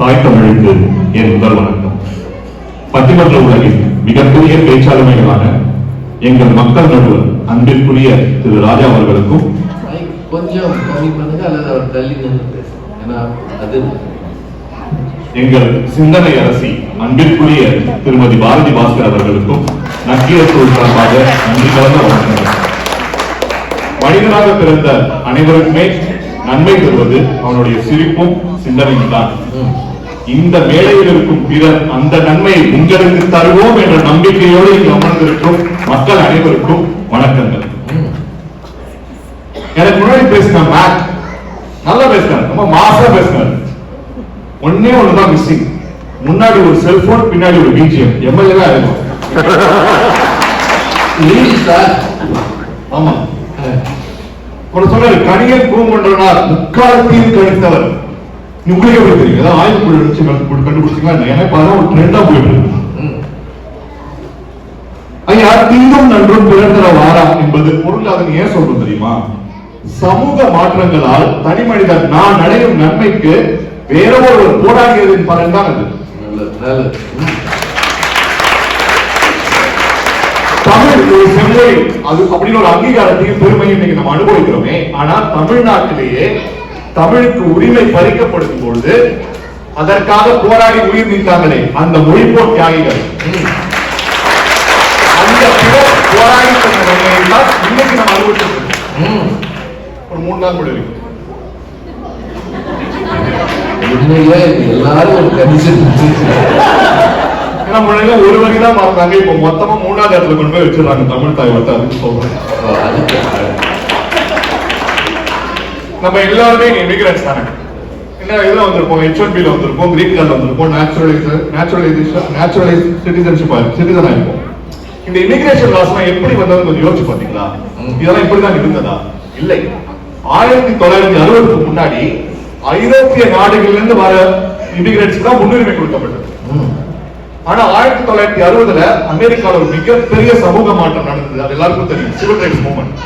தாய் தமிழுக்கு என் முதல் வணக்கம். பட்டிமன்ற உலகில் மிகப்பெரிய பேச்சாளுமைகளான எங்கள் மக்கள் நடுவர் அன்பிற்குரிய திரு ராஜா அவர்களுக்கும் கொஞ்சம் கம்மி பண்ணுங்க அல்லது அவர் தள்ளி நின்று பேசுங்க. ஏன்னா அது எங்கள் சிந்தனை அரசி அன்பிற்குரிய திருமதி பாரதி பாஸ்கர் அவர்களுக்கும் நக்கீரத்தூர் சார்பாக நன்றி கலந்த வணக்கங்கள். மனிதனாக பிறந்த அனைவருக்குமே நன்மை தருவது அவனுடைய சிரிப்பும் சிந்தனையும் தான். இந்த மேடையில் இருக்கும் பிறர் அந்த நன்மையை உங்களுக்கு தருவோம் என்ற நம்பிக்கையோடு இங்கு அமர்ந்திருக்கும் மக்கள் அனைவருக்கும் வணக்கங்கள். எனக்கு முன்னாடி பேசின மேக் நல்லா பேசினார், ரொம்ப மாசா பேசினார். ஒன்னே ஒண்ணுதான் மிஸ்ஸிங், முன்னாடி ஒரு செல்போன் பின்னாடி ஒரு பிஜிஎம். எம்எல்ஏ தான் இருக்கும். ஆமா, ஒரு சொன்னாரு கணியன் பூங்கொன்றனார் முக்காலத்தையும் கணித்தவர். உங்களுக்கு எப்படி தெரியும்? ஏதாவது ஆய்வு குழு கண்டுபிடிச்சீங்களா? எனக்கு பார்த்தா ஒரு ட்ரெண்டா போயிட்டு இருக்கு. ஐயா, தீங்கும் நன்றும் பிறந்தர வாரா என்பது பொருள். அதன் ஏன் சொல்றோம் தெரியுமா? சமூக மாற்றங்களால் தனி மனிதன் நான் அடையும் நன்மைக்கு வேற ஒரு போராடியதின் பலன் தான் அது. தமிழ் ஒரு செம்மொழி, அது அப்படின்னு ஒரு அங்கீகாரத்தையும் பெருமையும் இன்னைக்கு நம்ம அனுபவிக்கிறோமே. ஆனா தமிழ்நாட்டிலேயே தமிழுக்கு உரிமை பறிக்கப்படுத்தும் பொழுது அதற்காக போராடி உயிர் நீத்தாங்களே அந்த மொழிப்போர் தியாகிகள், அந்த போராடி இன்னைக்கு நம்ம அனுபவிச்சிருக்கோம். ஒரு 3 நாள் முடிவு எல்லாரும் ஒரு கண்டிஷன். ஒரு வகைதான் மறந்தாங்க, இப்ப மொத்தமா 3ஆவது இடத்துல கொண்டு போய் வச்சிடறாங்க தமிழ் தாய் வட்டாரன்னு சொல்றேன். நம்ம எல்லாருமே இமிகிரன்ட்ஸ் தானே. என்ன இதுல வந்திருப்போம், H1B வந்திருப்போம், கிரீன் கார்டு வந்திருப்போம், நேச்சுரலைஸ் சிட்டிசன்ஷிப் சிட்டிசன் ஆயிருப்போம். இந்த இமிகிரேஷன் லாஸ்லாம் எப்படி வந்ததுன்னு கொஞ்சம் யோசிச்சு பாத்தீங்களா? இதெல்லாம் இப்படிதான் இருந்ததா? இல்லை. 1960க்கு முன்னாடி ஐரோப்பிய நாடுகள்ல இருந்து வர இமிகிரன்ட்ஸ் தான் முன்னுரிமை கொடுக்கப்பட்டது. ஆனா 1960ல அமெரிக்கால ஒரு மிகப்பெரிய சமூக மாற்றம் நடந்தது. அது எல்லாருக்கும் தெரியும், சிவில் ரைட்ஸ் மூவ்மெண்ட்.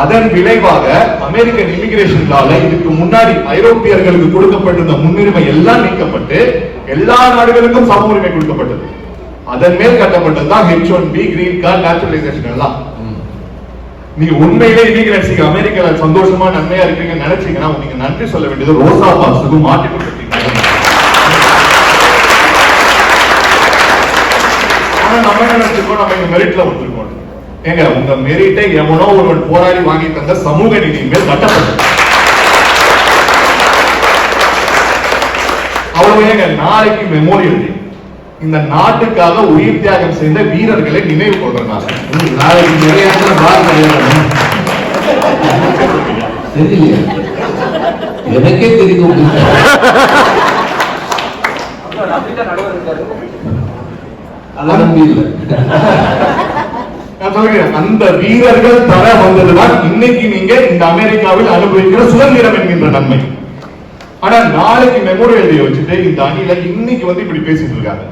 அதன் விளைவாக அமெரிக்கன் இமிகிரேஷன் லால இதுக்கு முன்னாடி ஐரோப்பியர்களுக்கு கொடுக்கப்பட்டிருந்த முன்னுரிமை எல்லாம் நீக்கப்பட்டு எல்லா நாடுகளுக்கும் சம உரிமை கொடுக்கப்பட்டது. அதன் மேல் கட்டப்பட்டது தான் H1B, கிரீன் கார்டு, நேச்சுரலைசேஷன் எல்லாம். நீங்க உண்மையிலே இமிகிரன்ஸுக்கு அமெரிக்கால சந்தோஷமா நன்மையா இருக்கீங்கன்னு நினைச்சீங்கன்னா நீங்க நன்றி சொல்ல வேண்டியது ரோசா பாக்ஸுக்கும் மாட்டி கொடுத்துருக்கீங்க. ஆனா நம்ம என்ன நினைச்சிருக்கோம், நம்ம இங்க மெரிட்ல வந்திருக்கோம். ஏங்க, உங்க மெரிட்டை எவனோ ஒருவன் போராடி வாங்கி தந்த சமூக நீதியின் மேல் கட்டப்பட்டது. அவ்வளவு ஏங்க, நாளைக்கு மெமோரியல் டே. இந்த நாட்டுக்காக உயிர் தியாகம் செய்த வீரர்களை நினைவு கொள்றதுனால நாளைக்கு நிறைய தெரியலையா? எனக்கே தெரியும். அந்த வீரர்கள் தர வந்ததுதான் இன்னைக்கு நீங்க இந்த அமெரிக்காவில் அனுபவிக்கிற சுதந்திரம் என்கின்ற நன்மை. ஆனா நாளைக்கு மெமோரியல் டே வச்சுட்டு இந்த அணியில இன்னைக்கு வந்து இப்படி பேசிட்டு இருக்காங்க.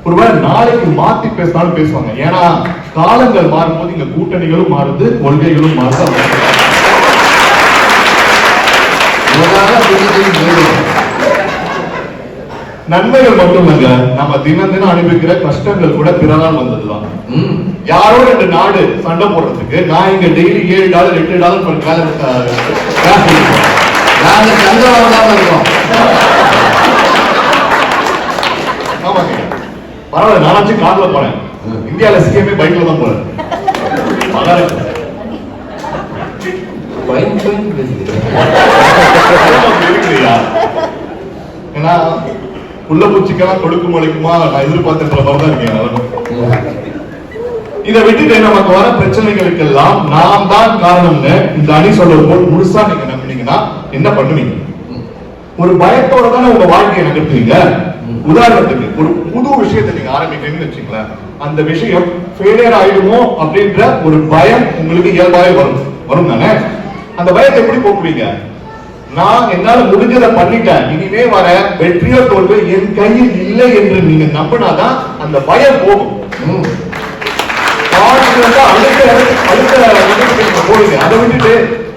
ஒருவேளை நாளைக்கு மாத்தி பேசினாலும் பேசுவாங்க. ஏன்னா காலங்கள் மாறும்போது இங்க கூட்டணிகளும் மாறுது, கொள்கைகளும் மாறுது. நன்மைகள் மட்டும் இல்லங்க, நம்ம தினம் தினம் அனுபவிக்கிற கஷ்டங்கள் கூட பிறரால் வந்ததுதான். யாரோ 2 நாடு சண்டை போடுறதுக்கு நான் இங்க டெய்லி $7 $8 நாங்க சண்டை வாங்காம இருக்கோம். ஆமாங்க, பரவாயில்ல. நானாச்சும் கார்ல போனேன். இந்தியால சிஎம்ஏ பைக்ல தான் போறேன். ஏன்னா உள்ள பூச்சிக்கெல்லாம் கொடுக்கும் முளைக்குமா நான் எதிர்பார்த்த மாதிரி தான் இருக்கேன். இதை விட்டுட்டு நமக்கு வர பிரச்சனைகளுக்கெல்லாம் நாம் தான் காரணம்னு இந்த அணி சொல்றது போல் முழுசா நீங்க நம்பினீங்கன்னா என்ன பண்ணுவீங்க? ஒரு பயத்தோட தானே உங்க வாழ்க்கையை நகர்த்துவீங்க. உதாரணத்துக்கு ஒரு புது விஷயத்தை நீங்க ஆரம்பிக்கிறீங்கன்னு வச்சுங்களேன், அந்த விஷயம் ஃபெயிலியர் ஆயிடுமோ அப்படின்ற ஒரு பயம் உங்களுக்கு இயல்பாவே வரும் தானே. அந்த பயத்தை எப்படி போக்குவீங்க? நான் என்னால முடிஞ்சதை பண்ணிட்டேன், இனிமே வர வெற்றியோ தோல்வி என் கையில் இல்லை என்று நீங்க நம்பினாதான் அந்த பயம் போகும். போடுங்க. அதை விட்டுட்டு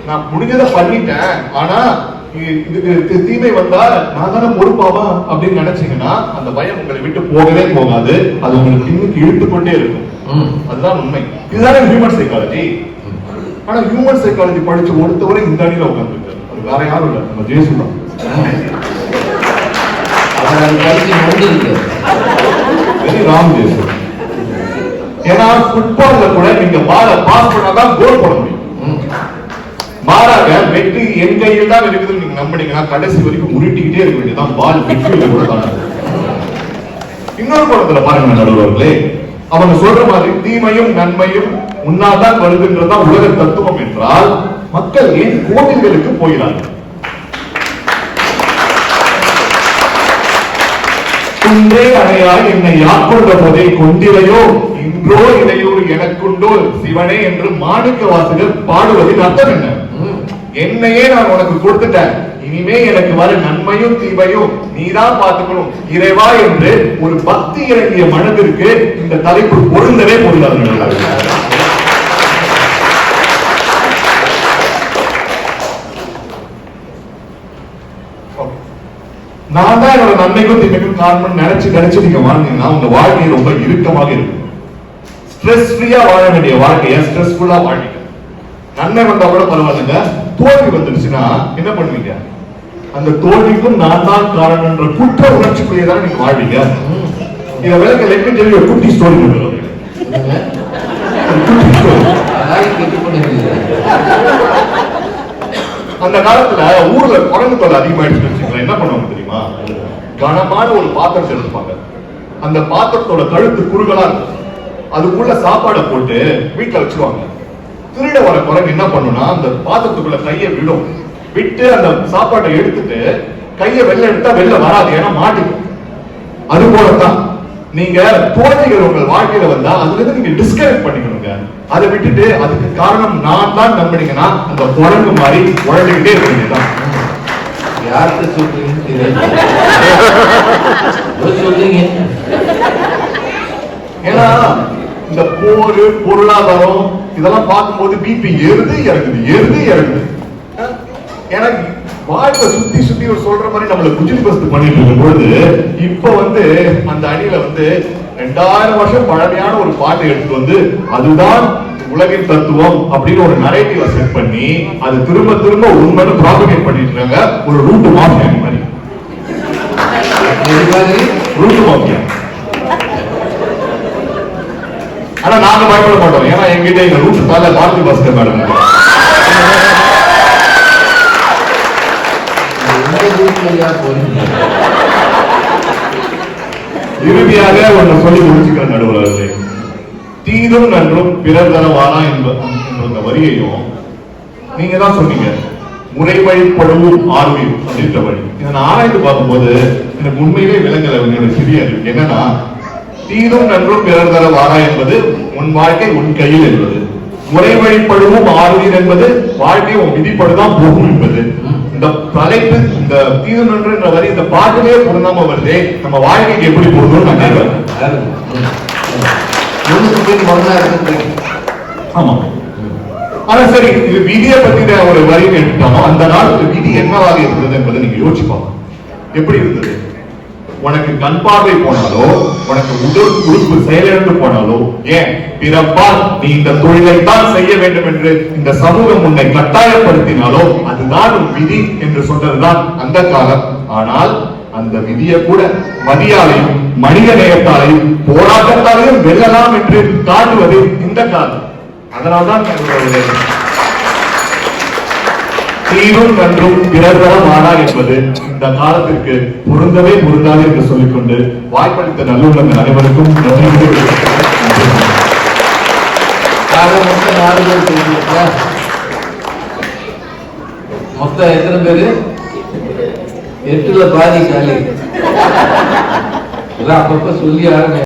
நான் முடிஞ்சதை பண்ணிட்டேன், ஆனா தீமை வந்தா நான் தானே பொறுப்பாவா அப்படின்னு நினைச்சீங்கன்னா அந்த பயம் உங்களை விட்டு போகவே போகாது. அது உங்களுக்கு இன்னும் இழுத்து கொண்டே இருக்கும். அதுதான் உண்மை. இதுதானே ஹியூமன் சைக்காலஜி. ஆனா ஹியூமன் சைக்காலஜி படிச்சு ஒருத்தவரை இந்த அணியில உட்கார்ந்துருக்காரு. அது வேற யாரும் இல்ல, நம்ம ஜேசு தான். வெரி ராங் ஜேசு. ஏன்னா ஃபுட்பால்ல கூட நீங்க பால பாஸ் பண்ணாதான் கோல் போட முடியும். மாறாக வெற்றி என் கையில் தான் இருக்குதுன்னு நீங்க நம்பினீங்கன்னா கடைசி வரைக்கும் உருட்டிக்கிட்டே இருக்க வேண்டியதான். பால் வெற்றியில கூட தான். இன்னொரு படத்துல பாருங்க நடுவர்களே, அவங்க சொல்ற மாதிரி தீமையும் நன்மையும் உன்னால்தான் வருதுன்றதுதான் உலக தத்துவம் என்றால் மக்கள் ஏன் கோவில்களுக்கு போகிறார்கள்? குன்றே அணையாய் என்னை ஆட்கொண்ட போதை கொண்டிலையோ இன்றோ இடையூறு எனக்குண்டோ சிவனே என்று மாணிக்க வாசகர் பாடுவதின் அர்த்தம் என்ன? என்னையே நான் உனக்கு கொடுத்துட்டேன், இனிமே எனக்கு வர நன்மையும் தீமையும் நீதான் பார்த்துக்கணும் இறைவா என்று ஒரு பக்தி இறங்கிய மனதிற்கு இந்த தலைப்பு பொருந்தவே பொருந்தாது. நான் தான் என்னோட நன்மைக்கும் தீமைக்கும் காரணம் நினைச்சு நீங்க வாழ்ந்தீங்கன்னா உங்க வாழ்க்கை ரொம்ப இறுக்கமாக இருக்கும். ஸ்ட்ரெஸ் ஃப்ரீயா வாழ வேண்டிய வாழ்க்கைய ஸ்ட்ரெஸ்ஃபுல்லா வாழ்க்கை. நன்மை வந்தா கூட பரவாயில்லைங்க, தோல்வி வந்துருச்சுன்னா என்ன பண்ணுவீங்க? அந்த தோல்விக்கும் நான் தான் காரணம்ன்ற குற்ற உணர்ச்சிக்குள்ளேதான் நீங்க வாழ்வீங்க. இத விளக்க let me tell you a குட்டி ஸ்டோரி. அந்த காலத்துல ஊர்ல குரங்கு தொல்லை அதிகமாயிடுச்சு வச்சுக்கலாம். என்ன பண்ணுவாங்க தெரியுமா? கனமான ஒரு பாத்திரத்தை எடுப்பாங்க. அந்த பாத்திரத்தோட கழுத்து குறுகலா இருக்கும். அதுக்குள்ள சாப்பாடை போட்டு வீட்டுல வச்சுருவாங்க. திருட வர குரங்கு என்ன பண்ணுனா அந்த பாத்திரத்துக்குள்ள கையை விடும். விட்டு அந்த சாப்பாட்டை எடுத்துட்டு கையை வெளில எடுத்தா வெளில வராது, ஏன்னா மாட்டிக்கும். அது போலதான் நீங்க தோல்விகள் உங்கள் வாழ்க்கையில வந்தா அதுல இருந்து நீங்க டிஸ்கனெக்ட் பண்ணிக்கணுங்க. அதை விட்டுட்டு அதுக்கு காரணம் நான் தான் நம்பினீங்கன்னா அந்த குரங்கு மாதிரி உழந்துகிட்டே இருக்க வேண்டியதுதான். யார்கிட்ட சொல்றீங்க? ஏன்னா இந்த போர் பொருளாதாரம் இதெல்லாம் பார்க்கும்போது பிபி ஏறுது இறங்குது. ஏன்னா வாழ்க்கை சுத்தி சுத்தி ஒரு சொல்ற மாதிரி நம்மள குஜில் பஸ்ட் பண்ணிட்டு இருக்கும் பொழுது இப்ப அந்த அணியில 2000 வருஷம் பழமையான ஒரு பாட்டை எடுத்து அதுதான் உலகின் தத்துவம் அப்படின்னு ஒரு நரேட்டிவ செட் பண்ணி அது திரும்ப திரும்ப உண்மைன்னு ப்ராபகேட் பண்ணிட்டு இருக்காங்க. ஒரு ரூட் மாஃபியா மாதிரி. Route mafia. ஆனா நாங்க பயப்பட மாட்டோம். ஏன்னா எங்கிட்ட எங்க ரூட் தால பாரதி பாஸ்கர் மேடம். இறுதியாக ஒன்று சொல்லி முடிச்சுக்கிற நடுவர்களே, தீதும் நன்றும் பிறர் தர வாரா என்ற வரியையும் நீங்க தான் சொன்னீங்க. முறை வழிபடுவோம் ஆர்வம் அப்படின்ற வழி. இதை நான் ஆராய்ந்து பார்க்கும்போது எனக்கு உண்மையிலே விளங்கல. என்னோட சிறிய அறிவு என்னன்னா, தீதும் நன்றும் பிறர் தர வாரா என்பது உன் வாழ்க்கை உன் கையில் என்பது, முறை வழிபடுவோம் ஆர்வம் என்பது வாழ்க்கை உன் விதிப்படுதான் போகும் என்பது. இந்த தலைப்பு இந்த தீது நன்று என்ற வரி இந்த பாட்டிலே பொருந்தாம வருது. நம்ம வாழ்க்கைக்கு எப்படி பொருந்தும் நான் கேட்கிறேன். ஆமா. ஆனா சரி, இது விதியை பத்தி ஒரு வரி எடுத்துட்டோம். அந்த நாள் விதி என்னவாக இருந்தது என்பதை நீங்க யோசிப்பாங்க. எப்படி இருந்தது? உனக்கு கண் பார்வை போனாலோ, உனக்கு உடல் உறுப்பு செயலிழந்து போனாலோ, ஏன் பிறப்பால் நீ இந்த தொழிலைத்தான் செய்ய வேண்டும் என்று இந்த சமூகம் உன்னை கட்டாயப்படுத்தினாலோ அதுதான் ஒரு விதி என்று சொன்னதுதான் அந்த காலம். ஆனால் அந்த விதியை கூட மதியாலையும் மனித நேயத்தாலையும் போராட்டத்தாலையும் வெல்லலாம் என்று காட்டுவது இந்த காலம். அதனால்தான் தீரும் நன்றும் பிறர் தர வாரா என்பது இந்த காலத்திற்கு பொருந்தவே பொருந்தாது என்று சொல்லிக்கொண்டு வாய்ப்பளித்த நல்லுள்ளங்கள் அனைவருக்கும் மொத்தம் எத்தனை பேரு? 8ல பாதி காலி. அப்பப்ப சொல்லி ஆரம்பி